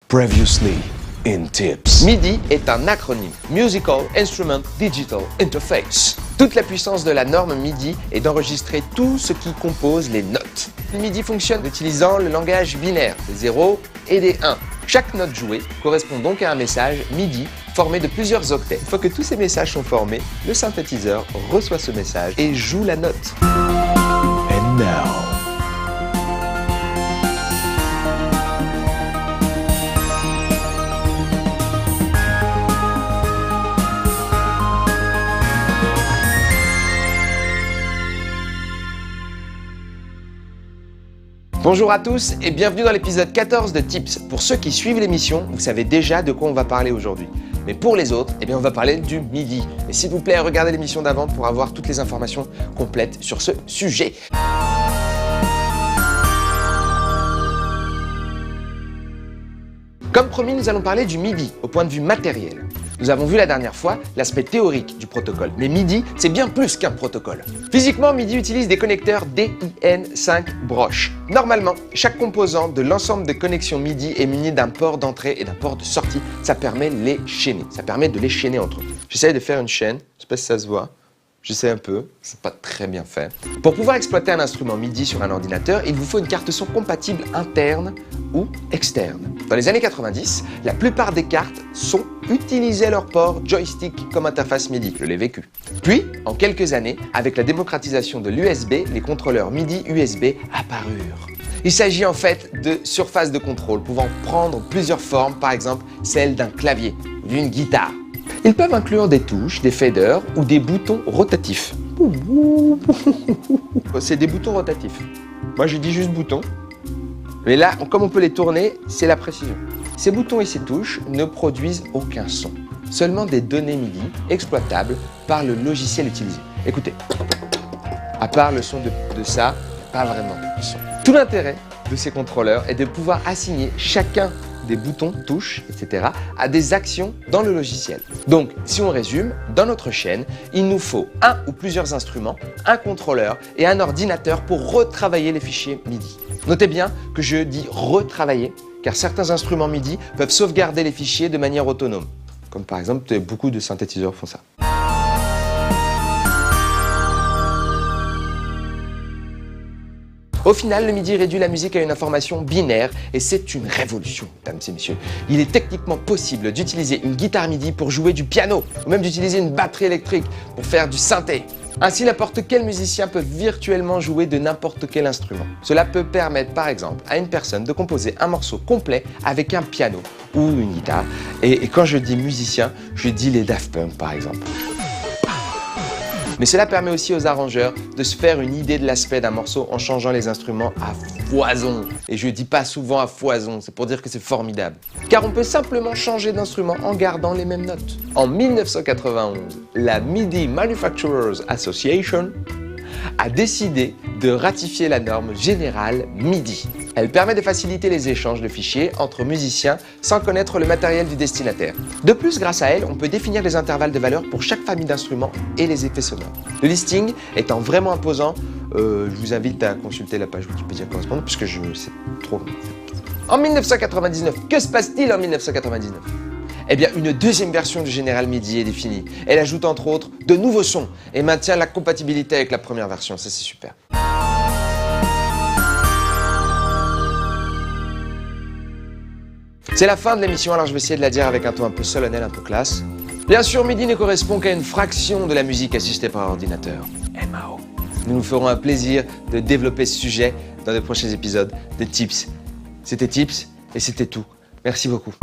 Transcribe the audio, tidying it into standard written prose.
Previously in Tips. MIDI est un acronyme, Musical Instrument Digital Interface. Toute la puissance de la norme MIDI est d'enregistrer tout ce qui compose les notes. Le MIDI fonctionne en utilisant le langage binaire, des 0 et des 1. Chaque note jouée correspond donc à un message MIDI formé de plusieurs octets. Une fois que tous ces messages sont formés, le synthétiseur reçoit ce message et joue la note. And now, Bonjour à tous et bienvenue dans l'épisode 14 de Tips. Pour ceux qui suivent l'émission, vous savez déjà de quoi on va parler aujourd'hui. Mais pour les autres, on va parler du MIDI. Et s'il vous plaît, regardez l'émission d'avant pour avoir toutes les informations complètes sur ce sujet. Comme promis, nous allons parler du MIDI au point de vue matériel. Nous avons vu la dernière fois l'aspect théorique du protocole, mais MIDI, c'est bien plus qu'un protocole. Physiquement, MIDI utilise des connecteurs DIN5 broches. Normalement, chaque composant de l'ensemble de connexions MIDI est muni d'un port d'entrée et d'un port de sortie. Ça permet de les chaîner, entre eux. J'essaie de faire une chaîne, je sais pas si ça se voit. J'essaie un peu, c'est pas très bien fait. Pour pouvoir exploiter un instrument MIDI sur un ordinateur, il vous faut une carte son compatible interne ou externe. Dans les années 90, la plupart des cartes son utilisaient leur port joystick comme interface MIDI, je l'ai vécu. Puis, en quelques années, avec la démocratisation de l'USB, les contrôleurs MIDI USB apparurent. Il s'agit en fait de surfaces de contrôle pouvant prendre plusieurs formes, par exemple celle d'un clavier ou d'une guitare. Ils peuvent inclure des touches, des faders ou des boutons rotatifs. C'est des boutons rotatifs. Moi je dis juste boutons. Mais là, comme on peut les tourner, c'est la précision. Ces boutons et ces touches ne produisent aucun son. Seulement des données MIDI exploitables par le logiciel utilisé. Écoutez, à part le son de ça, pas vraiment de son. Tout l'intérêt de ces contrôleurs est de pouvoir assigner chacun des boutons, touches, etc. à des actions dans le logiciel. Donc, si on résume, dans notre chaîne, il nous faut un ou plusieurs instruments, un contrôleur et un ordinateur pour retravailler les fichiers MIDI. Notez bien que je dis retravailler, car certains instruments MIDI peuvent sauvegarder les fichiers de manière autonome. Comme par exemple, beaucoup de synthétiseurs font ça. Au final, le MIDI réduit la musique à une information binaire et c'est une révolution, mesdames et messieurs. Il est techniquement possible d'utiliser une guitare MIDI pour jouer du piano ou même d'utiliser une batterie électrique pour faire du synthé. Ainsi, n'importe quel musicien peut virtuellement jouer de n'importe quel instrument. Cela peut permettre, par exemple, à une personne de composer un morceau complet avec un piano ou une guitare. Et quand je dis musicien, je dis les Daft Punk, par exemple. Mais cela permet aussi aux arrangeurs de se faire une idée de l'aspect d'un morceau en changeant les instruments à foison. Et je dis pas souvent à foison, c'est pour dire que c'est formidable. Car on peut simplement changer d'instrument en gardant les mêmes notes. En 1991, la MIDI Manufacturers Association a décidé de ratifier la norme générale MIDI. Elle permet de faciliter les échanges de fichiers entre musiciens sans connaître le matériel du destinataire. De plus, grâce à elle, on peut définir les intervalles de valeur pour chaque famille d'instruments et les effets sonores. Le listing étant vraiment imposant, je vous invite à consulter la page Wikipédia correspondante puisque c'est trop. En 1999, que se passe-t-il en 1999 ? Une deuxième version du General MIDI est définie. Elle ajoute entre autres de nouveaux sons et maintient la compatibilité avec la première version. Ça, c'est super. C'est la fin de l'émission, alors je vais essayer de la dire avec un ton un peu solennel, un peu classe. Bien sûr, MIDI ne correspond qu'à une fraction de la musique assistée par ordinateur. MAO. Nous nous ferons un plaisir de développer ce sujet dans de prochains épisodes de Tips. C'était Tips et c'était tout. Merci beaucoup.